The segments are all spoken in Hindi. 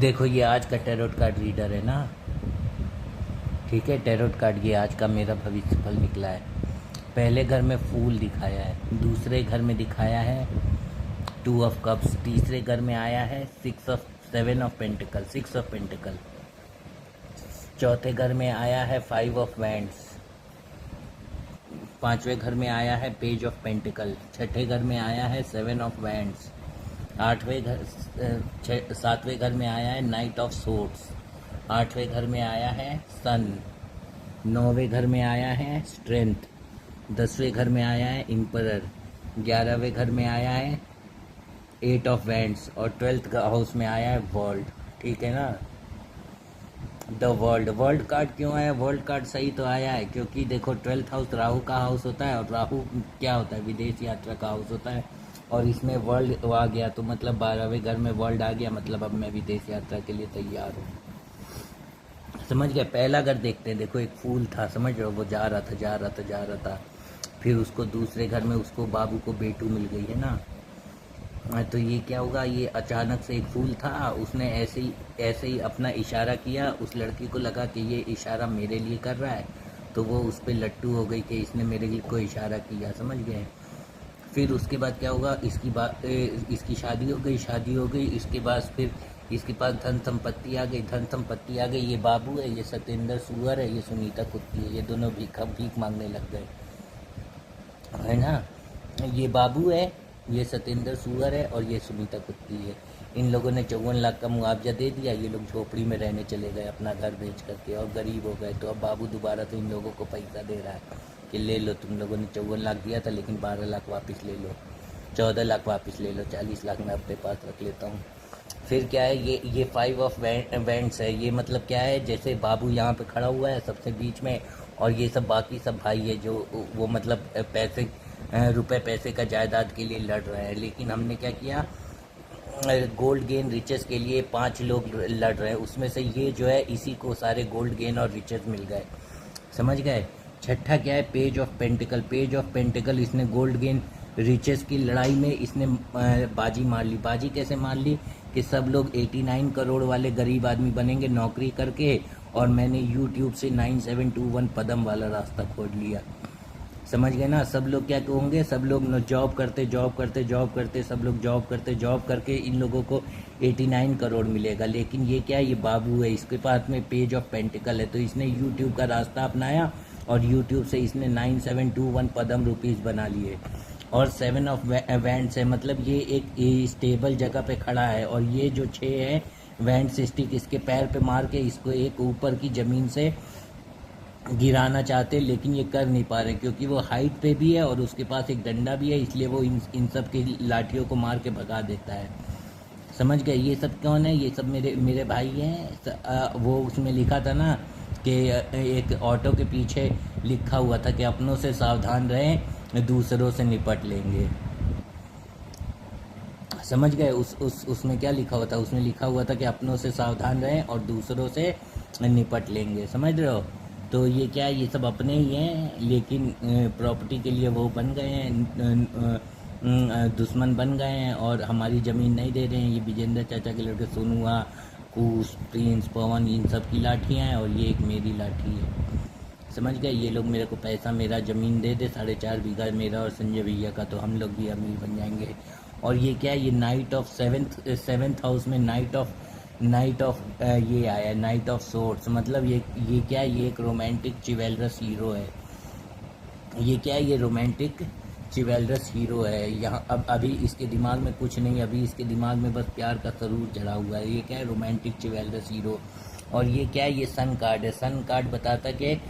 देखो ये आज का टैरोट कार्ड रीडर है ना। ठीक है, टैरोट कार्ड ये आज का मेरा भविष्य फल निकला है। पहले घर में फूल दिखाया है, दूसरे घर में दिखाया है 2 ऑफ कप्स, तीसरे घर में आया है 7 ऑफ पेंटिकल, 6 ऑफ पेंटिकल, चौथे घर में आया है 5 ऑफ वैंड्स, पांचवें घर में आया है पेज ऑफ पेंटिकल, छठे घर में आया है 7 ऑफ वैंड्स, सातवें घर में आया है नाइट ऑफ सोर्ड्स, आठवें घर में आया है सन, नौवें घर में आया है स्ट्रेंथ, 10वें घर में आया है इम्परर, 11वें घर में आया है 8 ऑफ वैंड्स और 12th हाउस में आया है वर्ल्ड। ठीक है ना। द वर्ल्ड कार्ड क्यों आया? वर्ल्ड कार्ड सही तो आया है क्योंकि देखो 12th हाउस राहु का हाउस होता है और राहु क्या होता है? विदेश यात्रा का हाउस होता है और इसमें वर्ल्ड आ गया तो मतलब 12वें घर में वर्ल्ड आ गया, मतलब अब मैं विदेश यात्रा के लिए तैयार हूँ। समझ गया। पहला घर देखते हैं। देखो एक फूल था, समझ रहे हो, वो जा रहा था, फिर उसको दूसरे घर में उसको बाबू को बेटू मिल गई है ना। तो ये क्या होगा? ये अचानक से एक फूल था, उसने ऐसे ही अपना इशारा किया, उस लड़की को लगा कि ये इशारा मेरे लिए कर रहा है, तो वो उस पर लट्टू हो गई कि इसने मेरे लिए कोई इशारा किया। समझ गए। फिर उसके बाद क्या होगा? इसकी शादी हो गई। इसके बाद फिर इसके पास धन संपत्ति आ गई। ये बाबू है, ये सत्येंद्र सुअर है, ये सुनीता कुत्ती है, ये दोनों भीख मांगने लग गए, है ना। ये बाबू है, ये सत्येंद्र सुअर है और ये सुनीता कुत्ती है। इन लोगों ने 54 लाख का मुआवजा दे दिया, ये लोग झोपड़ी में रहने चले गए अपना घर बेच करके और गरीब हो गए। तो अब बाबू दोबारा तो इन लोगों को पैसा दे रहा है कि ले लो, तुम लोगों ने 54 लाख दिया था लेकिन 12 लाख वापस ले लो, 14 लाख वापस ले लो, 40 लाख मैं अपने पास रख लेता हूँ। फिर क्या है? ये 5 ऑफ वैंड्स है। ये मतलब क्या है? जैसे बाबू यहाँ पे खड़ा हुआ है सबसे बीच में और ये सब बाकी सब भाई है जो वो मतलब रुपए पैसे का जायदाद के लिए लड़ रहे हैं। लेकिन हमने क्या किया? गोल्ड गेन रिचेस के लिए 5 लोग लड़ रहे हैं, उसमें से ये जो है इसी को सारे गोल्ड गेन और रिचेस मिल गए। समझ गए। छठा क्या है? Page of pentacle. इसने गोल्ड गेन रिचेस की लड़ाई में इसने बाजी मार ली। बाजी कैसे मार ली? कि सब लोग 89 करोड़ वाले गरीब आदमी बनेंगे नौकरी करके, और मैंने यूट्यूब से 9721 पदम वाला रास्ता खोज लिया। समझ गए ना। सब लोग क्या होंगे? सब लोग जॉब करते, सब लोग जॉब करके इन लोगों को 89 करोड़ मिलेगा। लेकिन ये क्या है? ये बाबू है, इसके पास में पेज ऑफ पेंटिकल है, तो इसने यूट्यूब का रास्ता अपनाया और यूट्यूब से इसने 9721 पदम रुपीस बना लिए। और 7 ऑफ वैंड्स है, मतलब ये एक स्टेबल जगह पे खड़ा है और ये जो 6 है वैंड्स स्टिक इसके पैर पे मार के इसको एक ऊपर की ज़मीन से गिराना चाहते, लेकिन ये कर नहीं पा रहे क्योंकि वो हाइट पे भी है और उसके पास एक डंडा भी है, इसलिए वो इन सब की लाठियों को मार के भगा देता है। समझ गए। ये सब कौन है? ये सब मेरे भाई हैं। वो उसमें लिखा था ना कि एक ऑटो के पीछे लिखा हुआ था कि अपनों से सावधान रहें, दूसरों से निपट लेंगे। समझ गए। उसमें क्या लिखा हुआ था? उसमें लिखा हुआ था कि अपनों से सावधान रहें और दूसरों से निपट लेंगे। समझ रहे हो। तो ये क्या है? ये सब अपने ही हैं, लेकिन प्रॉपर्टी के लिए वो बन गए हैं, दुश्मन बन गए हैं और हमारी ज़मीन नहीं दे रहे हैं। ये विजेंद्र चाचा के लड़के सोनुआ, कुश, प्रिंस, पवन, इन सब की लाठियाँ हैं और ये एक मेरी लाठी है। समझ गए। ये लोग मेरे को पैसा, मेरा ज़मीन दे दे 4.5 बीघा मेरा और संजय भैया का, तो हम लोग भी अमीर बन जाएंगे। और ये क्या है? ये नाइट ऑफ सेवेंथ हाउस में नाइट ऑफ ये आया, नाइट ऑफ सोर्ड्स। मतलब ये क्या है? ये एक रोमांटिक चिवेलरस हीरो है। ये क्या है? ये रोमांटिक चिवेलरस हीरो है। यहाँ अब अभी इसके दिमाग में कुछ नहीं, अभी इसके दिमाग में बस प्यार का सरूर चढ़ा हुआ है। ये क्या है? Romantic chivalrous hero. और ये क्या है? ये सन कार्ड है। सन कार्ड बताता कि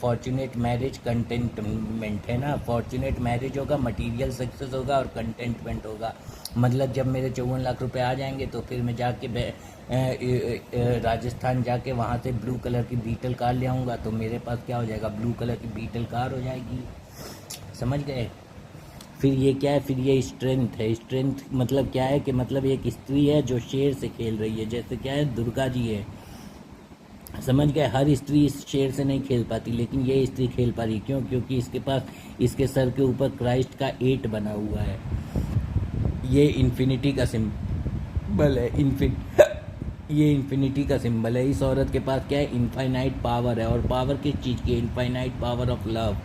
फॉर्चुनेट मैरिज कंटेंटमेंट है ना। फॉर्चुनेट मैरिज होगा, मटेरियल सक्सेस होगा और कंटेंटमेंट होगा। मतलब जब मेरे 54 लाख रुपए आ जाएंगे तो फिर मैं जाके राजस्थान जाके वहाँ से ब्लू कलर की बीटल कार ले आऊँगा, तो मेरे पास क्या हो जाएगा? ब्लू कलर की बीटल कार हो जाएगी। समझ गए। फिर ये क्या है? फिर ये स्ट्रेंथ है। स्ट्रेंथ मतलब क्या है? कि मतलब एक स्त्री है जो शेर से खेल रही है, जैसे क्या है? दुर्गा जी है। समझ गए। हर स्त्री इस शेर से नहीं खेल पाती, लेकिन ये स्त्री खेल पा रही। क्यों? क्योंकि इसके पास, इसके सर के ऊपर क्राइस्ट का 8 बना हुआ है। ये इन्फिनिटी का सिंबल है। ये इन्फिनिटी का सिंबल है। इस औरत के पास क्या है, इनफाइनाइट पावर है। और पावर किस चीज़ की, इनफाइनाइट पावर ऑफ लव।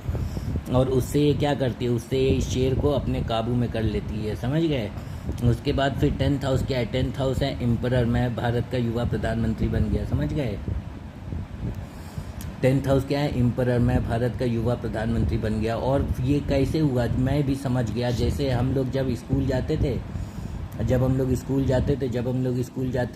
और उससे ये क्या करती है, उससे ये इस शेर को अपने काबू में कर लेती है, समझ गए। उसके बाद फिर 10th हाउस क्या है, 10th हाउस है एम्परर, मैं भारत का युवा प्रधानमंत्री बन गया, समझ गए। 10th हाउस क्या है, एम्परर, मैं भारत का युवा प्रधानमंत्री बन गया। और ये कैसे हुआ, मैं भी समझ गया। जैसे हम लोग जब स्कूल जाते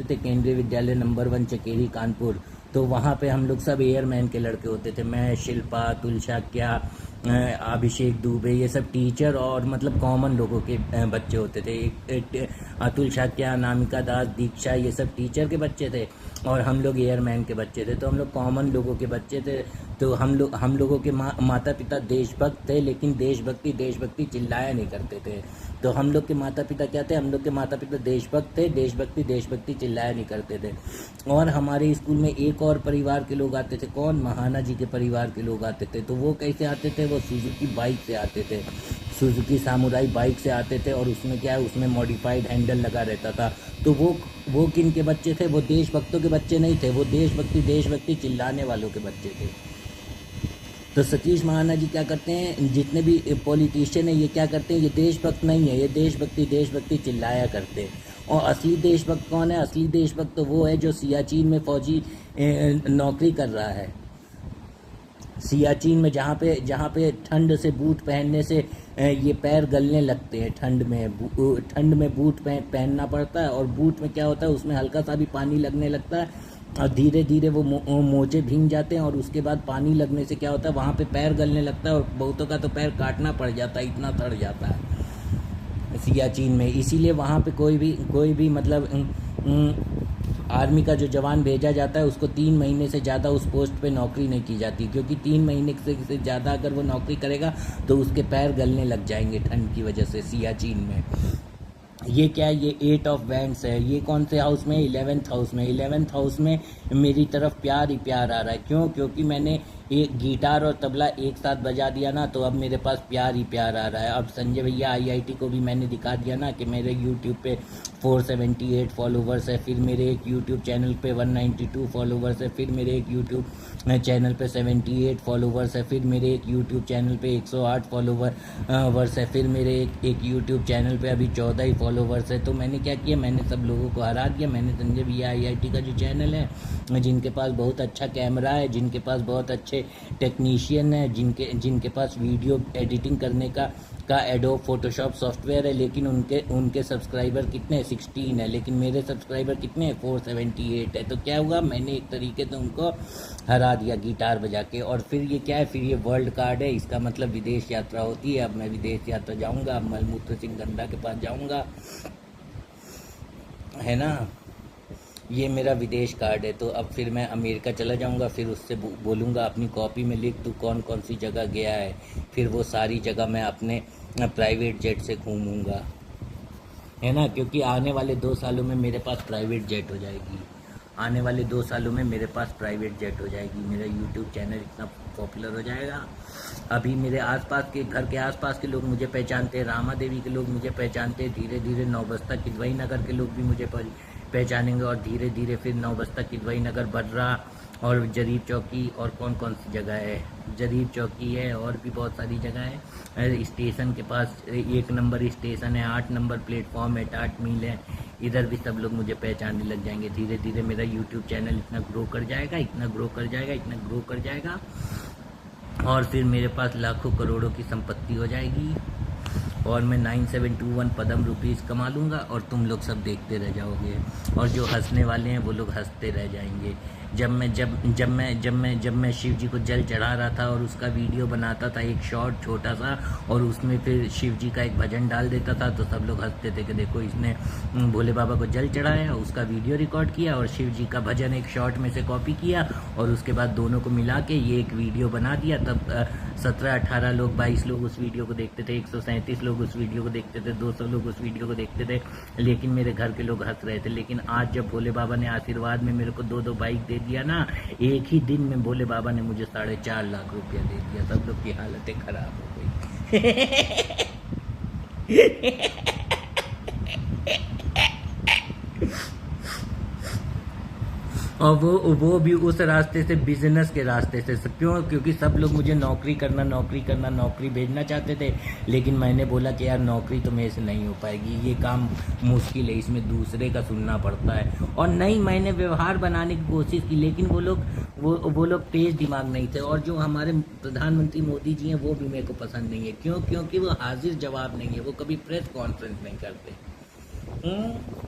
थे, केंद्रीय विद्यालय नंबर 1 चकेरी कानपुर, तो वहाँ पे हम लोग सब एयरमैन के लड़के होते थे। मैं, शिल्पा, अतुल शाक्या, अभिषेक दुबे, ये सब टीचर और मतलब कॉमन लोगों के बच्चे होते थे। अतुल शाक्या, अनामिका दास, दीक्षा, ये सब टीचर के बच्चे थे और हम लोग एयरमैन के बच्चे थे। तो हम लोग कॉमन लोगों के बच्चे थे। तो हम लोगों के माता पिता देशभक्त थे, लेकिन देशभक्ति चिल्लाया नहीं करते थे। तो हम लोग के माता पिता क्या थे, हम लोग के माता पिता देशभक्त थे, देशभक्ति चिल्लाया नहीं करते थे। और हमारे स्कूल में एक और परिवार के लोग आते थे, कौन, महाना जी के परिवार के लोग आते थे। तो वो कैसे आते थे, वो सुजुकी बाइक से आते थे, सुजुकी सामुराई बाइक से आते थे। और उसमें क्या है, उसमें मॉडिफाइड हैंडल लगा रहता था। तो वो किन के बच्चे थे, वो देशभक्तों के बच्चे नहीं थे, वो देशभक्ति चिल्लाने वालों के बच्चे थे। तो सतीश महाना जी क्या करते हैं, जितने भी पॉलिटिशियन है ये क्या करते हैं, ये देशभक्त नहीं है, ये देशभक्ति चिल्लाया करते हैं। और असली देशभक्त कौन है, असली देशभक्त तो वो है जो सियाचिन में फौजी नौकरी कर रहा है। सियाचिन में जहाँ पे ठंड से बूट पहनने से ये पैर गलने लगते हैं। ठंड में बूट पहनना पड़ता है, और बूट में क्या होता है, उसमें हल्का सा भी पानी लगने लगता है और धीरे धीरे वो मोजे भीग जाते हैं। और उसके बाद पानी लगने से क्या होता है, वहाँ पे पैर गलने लगता है और बहुतों का तो पैर काटना पड़ जाता है, इतना सड़ जाता है सियाचिन में। इसीलिए वहाँ पे कोई भी मतलब आर्मी का जो जवान भेजा जाता है उसको 3 महीने से ज़्यादा उस पोस्ट पे नौकरी नहीं की जाती, क्योंकि 3 महीने से ज़्यादा अगर वो नौकरी करेगा तो उसके पैर गलने लग जाएंगे ठंड की वजह से सियाचिन में। ये क्या है, ये 8 ऑफ वैंड्स है। ये कौन से हाउस में, 11th हाउस में। 11th हाउस में मेरी तरफ प्यार ही प्यार आ रहा है। क्यों, क्योंकि मैंने एक गिटार और तबला एक साथ बजा दिया ना, तो अब मेरे पास प्यार ही प्यार आ रहा है। अब संजय भैया IIT को भी मैंने दिखा दिया ना कि मेरे YouTube पे 478 फॉलोवर्स है, फिर मेरे एक YouTube चैनल पे 192 फॉलोवर्स है, फिर मेरे एक YouTube चैनल पे 78 फॉलोवर्स है, फिर मेरे एक YouTube चैनल पे 108 फॉलोवर्स है, फिर मेरे एक YouTube चैनल पे अभी 14 ही फॉलोवर्स है। तो मैंने क्या किया, मैंने सब लोगों को हरा दिया। मैंने संजय भैया IIT का जो चैनल है, जिनके पास बहुत अच्छा कैमरा है, जिनके पास बहुत अच्छे टेक्नीशियन है, जिनके पास वीडियो एडिटिंग करने का एडोब फोटोशॉप सॉफ्टवेयर है, लेकिन उनके सब्सक्राइबर कितने, 16 है, लेकिन मेरे सब्सक्राइबर कितने, 478 है। तो क्या हुआ, मैंने एक तरीके से उनको हरा दिया गिटार बजा के। और फिर ये क्या है, फिर ये वर्ल्ड कार्ड है, इसका मतलब विदेश यात्रा होती है। अब मैं विदेश यात्रा जाऊंगा, अब मलमूत्र सिंह गंदा के पास जाऊंगा, है ना। ये मेरा विदेश कार्ड है। तो अब फिर मैं अमेरिका चला जाऊंगा, फिर उससे बोलूँगा अपनी कॉपी में लिख तू कौन कौन सी जगह गया है, फिर वो सारी जगह मैं अपने प्राइवेट जेट से घूमूंगा, है ना। क्योंकि आने वाले 2 सालों में मेरे पास प्राइवेट जेट हो जाएगी, आने वाले 2 सालों में मेरे पास प्राइवेट जेट हो जाएगी, मेरा यूट्यूब चैनल इतना पॉपुलर हो जाएगा। अभी मेरे आसपास के घर के आसपास के लोग मुझे पहचानते हैं, रामा देवी के लोग मुझे पहचानते हैं, धीरे धीरे नौबस्ता किदवई नगर के लोग भी मुझे पहचानेंगे, और धीरे धीरे फिर नौबस्ता किदवई नगर, बर्रा और जरीब चौकी, और कौन कौन सी जगह है, जरीब चौकी है, और भी बहुत सारी जगह है। स्टेशन के पास 1 नंबर स्टेशन है, 8 नंबर प्लेटफॉर्म है, टाट मील है, इधर भी सब लोग मुझे पहचानने लग जाएंगे। धीरे धीरे मेरा यूट्यूब चैनल इतना ग्रो कर जाएगा, इतना ग्रो कर जाएगा, और फिर मेरे पास लाखों करोड़ों की संपत्ति हो जाएगी, और मैं 9721 पद्म रुपीज़ कमा लूँगा, और तुम लोग सब देखते रह जाओगे, और जो हंसने वाले हैं वो लोग हंसते रह जाएंगे। जब मैं शिव जी को जल चढ़ा रहा था और उसका वीडियो बनाता था, एक शॉर्ट छोटा सा, और उसमें फिर शिव जी का एक भजन डाल देता था, तो सब लोग हंसते थे कि देखो इसने भोले बाबा को जल चढ़ाया, उसका वीडियो रिकॉर्ड किया और शिव जी का भजन एक शॉर्ट में से कॉपी किया, और उसके बाद दोनों को मिला के ये एक वीडियो बना दिया। तब 17-18 लोग, 22 लोग उस वीडियो को देखते थे, 137 लोग उस वीडियो को देखते थे, 200 लोग उस वीडियो को देखते थे, लेकिन मेरे घर के लोग हंस रहे थे। लेकिन आज जब भोले बाबा ने आशीर्वाद में मेरे को 2-2 बाइक दे दिया ना, एक ही दिन में भोले बाबा ने मुझे 4.5 लाख रुपया दे दिया। सब लोग की हालतें खराब हो गई। और वो भी उस रास्ते से, बिजनेस के रास्ते से। क्यों? क्योंकि सब लोग मुझे नौकरी करना, नौकरी करना, नौकरी भेजना चाहते थे, लेकिन मैंने बोला कि यार नौकरी तो मेरे से नहीं हो पाएगी, ये काम मुश्किल है, इसमें दूसरे का सुनना पड़ता है। और नहीं, मैंने व्यवहार बनाने की कोशिश की, लेकिन वो लोग तेज दिमाग नहीं थे। और जो हमारे प्रधानमंत्री मोदी जी हैं वो भी मेरे को पसंद नहीं है। क्यों? क्योंकि वो हाजिर जवाब नहीं है, वो कभी प्रेस कॉन्फ्रेंस नहीं करते। हम्म।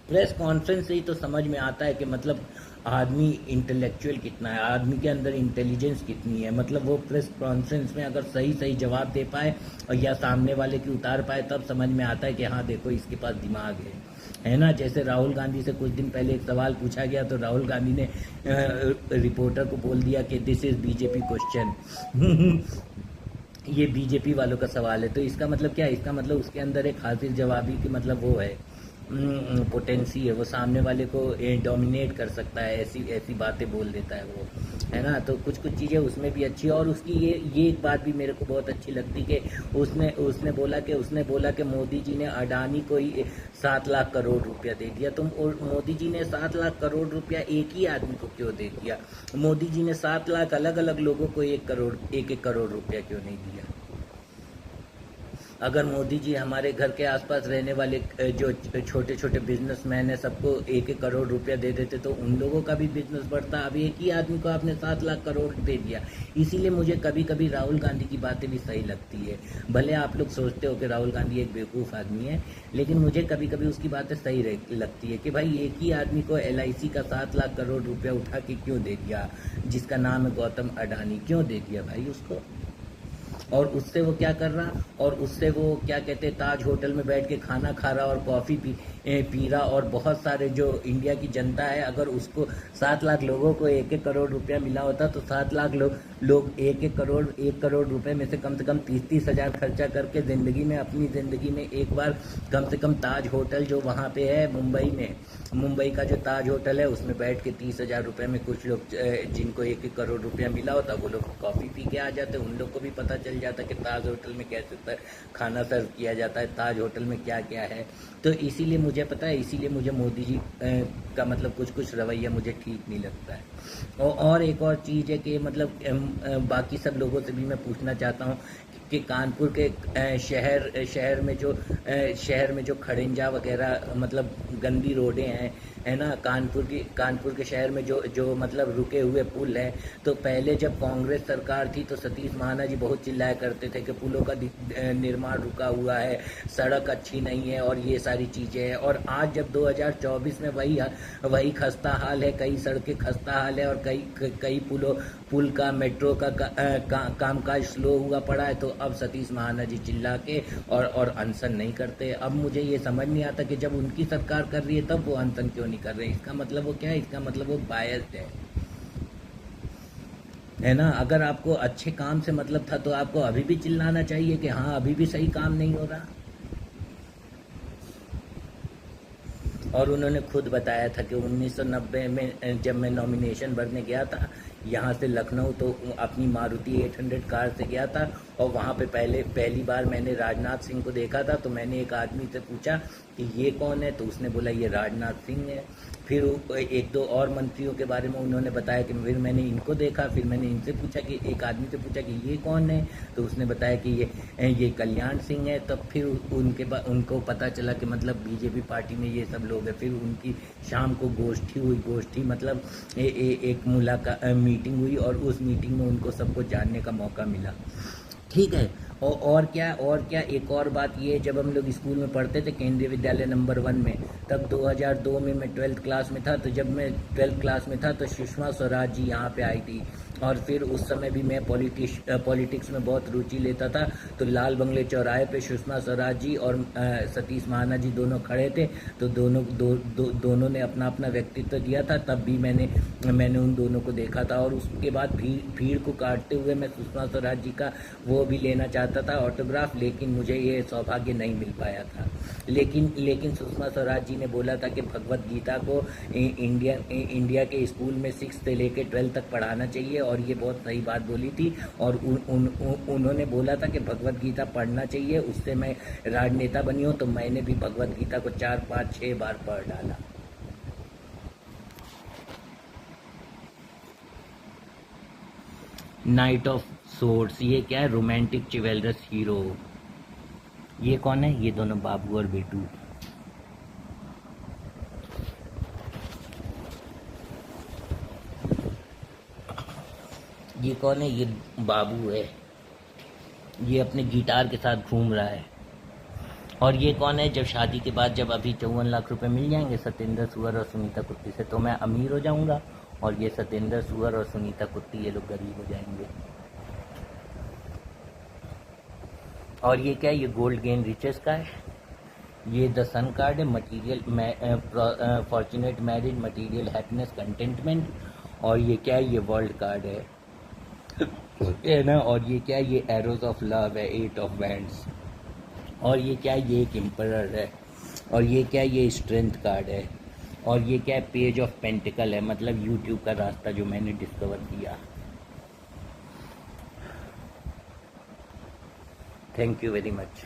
प्रेस कॉन्फ्रेंस से ही तो समझ में आता है कि मतलब आदमी इंटेलेक्चुअल कितना है, आदमी के अंदर इंटेलिजेंस कितनी है। मतलब वो प्रेस कॉन्फ्रेंस में अगर सही सही जवाब दे पाए और या सामने वाले की उतार पाए, तब समझ में आता है कि हाँ देखो इसके पास दिमाग है ना। जैसे राहुल गांधी से कुछ दिन पहले एक सवाल पूछा गया तो राहुल गांधी ने रिपोर्टर को बोल दिया कि दिस इज बीजेपी क्वेश्चन। ये बीजेपी वालों का सवाल है। तो इसका मतलब क्या है? इसका मतलब उसके अंदर एक हाजिर जवाबी की मतलब वो है, पोटेंसी है, वो सामने वाले को डोमिनेट कर सकता है, ऐसी ऐसी बातें बोल देता है वो, है ना। तो कुछ कुछ चीज़ें उसमें भी अच्छी है। और उसकी ये एक बात भी मेरे को बहुत अच्छी लगती कि उसने बोला कि मोदी जी ने अडानी को ही 7 लाख करोड़ रुपया दे दिया। तो मोदी जी ने 7 लाख करोड़ रुपया एक ही आदमी को क्यों दे दिया? मोदी जी ने 7 लाख अलग अलग लोगों को एक एक करोड़ रुपया क्यों नहीं दिया? अगर मोदी जी हमारे घर के आसपास रहने वाले जो छोटे छोटे बिजनेसमैन हैं सबको एक एक करोड़ रुपया दे देते तो उन लोगों का भी बिजनेस बढ़ता। अब एक ही आदमी को आपने 7 लाख करोड़ दे दिया। इसीलिए मुझे कभी कभी राहुल गांधी की बातें भी सही लगती है। भले आप लोग सोचते हो कि राहुल गांधी एक बेवकूफ़ आदमी है, लेकिन मुझे कभी कभी उसकी बातें सही लगती है कि भाई एक ही आदमी को LIC का 7 लाख करोड़ रुपया उठा के क्यों दे दिया, जिसका नाम है गौतम अडानी, क्यों दे दिया भाई उसको? और उससे वो क्या कर रहा? और उससे वो क्या कहते हैं, ताज होटल में बैठ के खाना खा रहा और कॉफ़ी पी रहा। और बहुत सारे जो इंडिया की जनता है, अगर उसको 7 लाख लोगों को एक एक करोड़ रुपया मिला होता तो 7 लाख लोग एक करोड़ रुपए में से कम 30 हज़ार खर्चा करके अपनी ज़िंदगी में एक बार कम से कम ताज होटल जो वहाँ पे है मुंबई का जो ताज होटल है उसमें बैठ के 30 हज़ार रुपये में कुछ लोग जिनको एक करोड़ रुपया मिला होता वो लोग कॉफ़ी पी के आ जाते। उन लोग को भी पता चल जाता कि ताज होटल में कैसे खाना सर्व किया जाता है, ताज होटल में क्या क्या है। तो इसीलिए मुझे पता है, इसीलिए मुझे मोदी जी का मतलब कुछ रवैया मुझे ठीक नहीं लगता है। और एक और चीज़ है कि मतलब बाकी सब लोगों से भी मैं पूछना चाहता हूँ कि कानपुर के शहर में जो खड़ंजा वगैरह मतलब गंदी रोडें हैं, है ना। कानपुर के शहर में जो मतलब रुके हुए पुल हैं, तो पहले जब कांग्रेस सरकार थी तो सतीश महाना जी बहुत चिल्लाया करते थे कि पुलों का निर्माण रुका हुआ है, सड़क अच्छी नहीं है और ये सारी चीज़ें हैं। और आज जब 2024 में वही खस्ता हाल है, कई सड़कें खस्ता हाल है और कई पुल का मेट्रो का कामकाज स्लो हुआ पड़ा है, तो अब सतीश महाना जी चिल्ला के और अनशन नहीं करते। अब मुझे ये समझ नहीं आता कि जब उनकी सरकार कर रही है तब वो अनशन क्यों नहीं कर रहे। इसका मतलब वो क्या है? इसका मतलब वो बायस्ड है ना। अगर आपको अच्छे काम से मतलब था तो आपको अभी भी चिल्लाना चाहिए कि हाँ अभी भी सही काम नहीं हो रहा। और उन्होंने खुद बताया था कि 1990 में जब मैं नॉमिनेशन भरने गया था यहाँ से लखनऊ, तो अपनी मारुति 800 कार से गया था। और वहाँ पे पहली बार मैंने राजनाथ सिंह को देखा था। तो मैंने एक आदमी से पूछा कि ये कौन है, तो उसने बोला ये राजनाथ सिंह है। फिर एक दो और मंत्रियों के बारे में उन्होंने बताया कि फिर मैंने इनको देखा। फिर मैंने इनसे पूछा कि एक आदमी से पूछा कि ये कौन है, तो उसने बताया कि ये कल्याण सिंह है। तब फिर उनको पता चला कि मतलब बीजेपी पार्टी में ये सब लोग हैं। फिर उनकी शाम को गोष्ठी मतलब एक मुलाकात मीटिंग हुई और उस मीटिंग में उनको सबको जानने का मौका मिला। ठीक है। और क्या एक और बात ये, जब हम लोग स्कूल में पढ़ते थे केंद्रीय विद्यालय नंबर 1 में, तब 2002 में मैं 12th क्लास में था। तो जब मैं 12th क्लास में था तो सुषमा स्वराज जी यहाँ पे आई थी। और फिर उस समय भी मैं पॉलिटिक्स में बहुत रुचि लेता था। तो लाल बंगले चौराहे पे सुषमा स्वराज जी और सतीश महाना जी दोनों खड़े थे। तो दोनों ने अपना अपना व्यक्तित्व दिया था। तब भी मैंने उन दोनों को देखा था। और उसके बाद भीड़ को काटते हुए मैं सुषमा स्वराज जी का वो भी लेना चाहता था ऑटोग्राफ, लेकिन मुझे ये सौभाग्य नहीं मिल पाया था। लेकिन सुषमा स्वराज जी ने बोला था कि भगवत गीता को इंडिया के स्कूल में 6 से लेकर 12 तक पढ़ाना चाहिए। और ये बहुत सही बात बोली थी। और उन्होंने बोला था कि भगवत गीता पढ़ना चाहिए। उससे मैं राजनेता बनी हूँ, तो मैंने भी भगवत गीता को 4, 5, 6 बार पढ़ डाला। नाइट ऑफ सोर्ड्स, ये क्या है? Romantic chivalrous hero. ये कौन है? ये दोनों बाबू और बेटू। ये कौन है? ये बाबू है, ये अपने गिटार के साथ घूम रहा है। और ये कौन है? जब शादी के बाद जब अभी 54 लाख रुपए मिल जाएंगे सत्येंद्र सुअर और सुनीता कुट्टी से, तो मैं अमीर हो जाऊंगा, और ये सत्येंद्र सुअर और सुनीता कुट्टी ये लोग गरीब हो जाएंगे। और ये क्या है? ये गोल्ड गेन रिचेस का है। ये द सन कार्ड है, material fortunate marriage, material happiness, contentment. और ये क्या है? ये वर्ल्ड कार्ड है ना। और ये क्या है? ये एरोज ऑफ लव है, 8 ऑफ बैंड्स। और ये क्या है? ये एक एम्परर है। और ये क्या है? ये स्ट्रेंथ कार्ड है। और ये क्या है? पेज ऑफ पेंटिकल है, मतलब यूट्यूब का रास्ता जो मैंने डिस्कवर किया। Thank you very much.